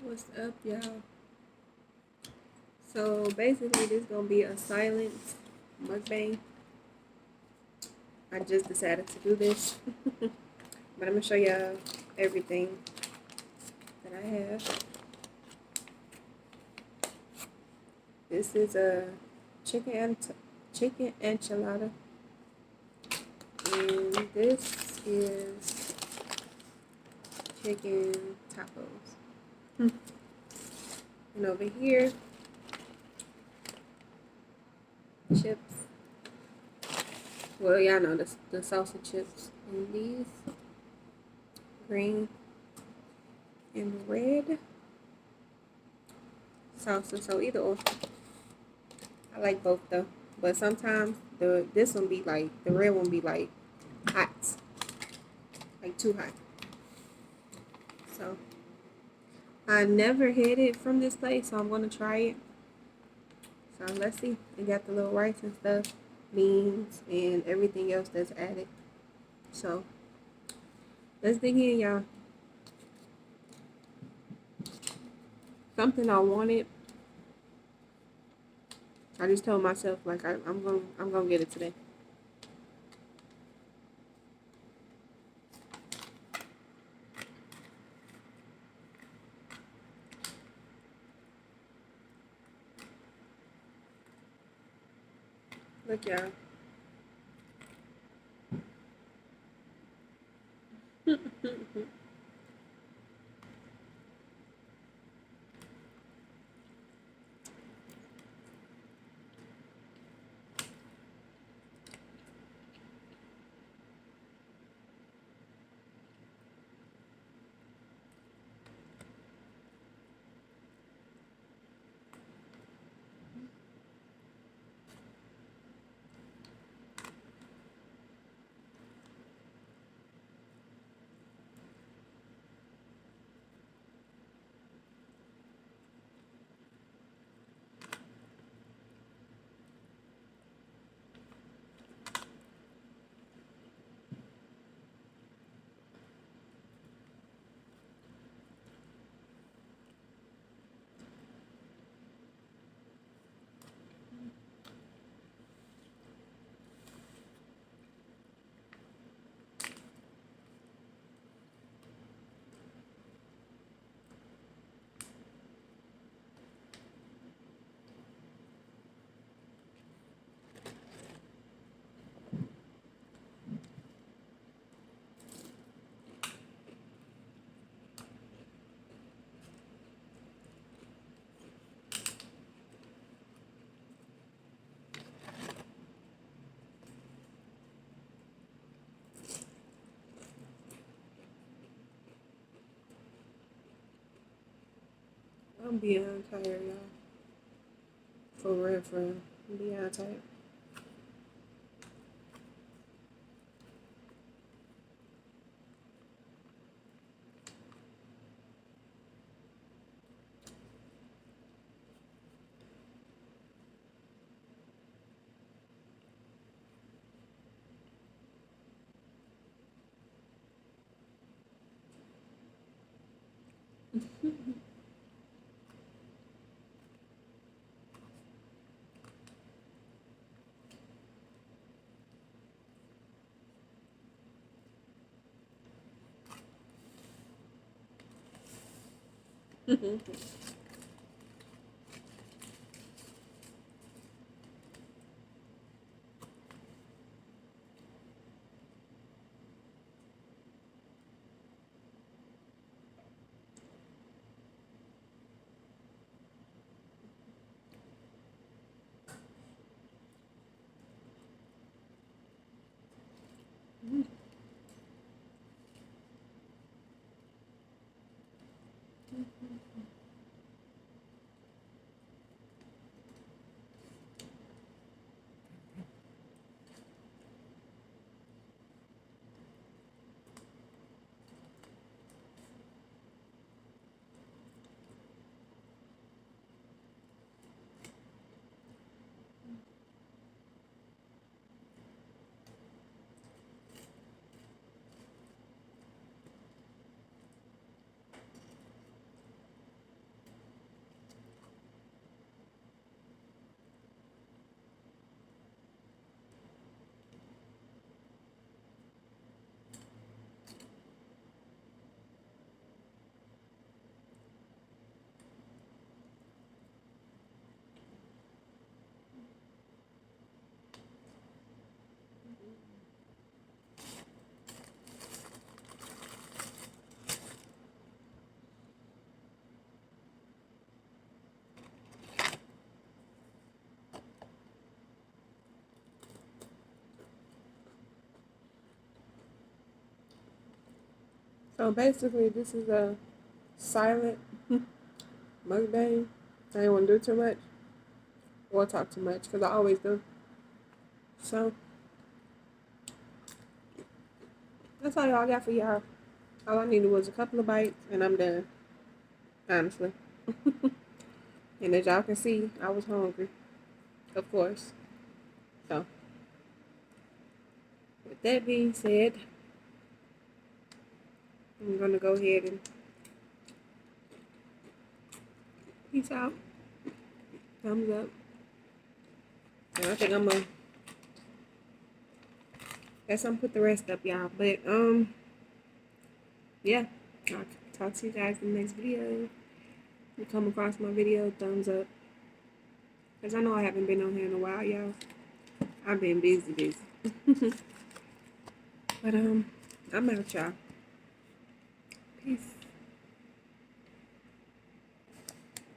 What's up, y'all? So basically, this gonna be a silent mukbang. I just decided to do this, but I'm gonna show y'all everything that I have. This is a chicken chicken enchilada, and this is chicken tacos. And over here, chips. Well, y'all know the salsa chips, and these green and red salsa. So either or. I like both though, but sometimes this one be like the red one be like hot, like too hot. So I never had it from this place, so I'm gonna try it. So let's see. It got the little rice and stuff, beans, and everything else that's added. So let's dig in, y'all. Something I wanted. I just told myself like I'm gonna get it today. Look, y'all. I'm beyond tired, y'all. For real, for real. I'm beyond tired. So basically, this is a silent mukbang. I didn't want to do too much or talk too much because I always do. So that's all y'all got for y'all. All I needed was a couple of bites and I'm done. Honestly. And as y'all can see, I was hungry. Of course. So with that being said, I'm gonna go ahead and peace out. Thumbs up. And I think I'm gonna guess I'm put the rest up, y'all. But yeah. I'll talk to you guys in the next video. If you come across my video, thumbs up. Because I know I haven't been on here in a while, y'all. I've been busy. But I'm out, y'all. Peace.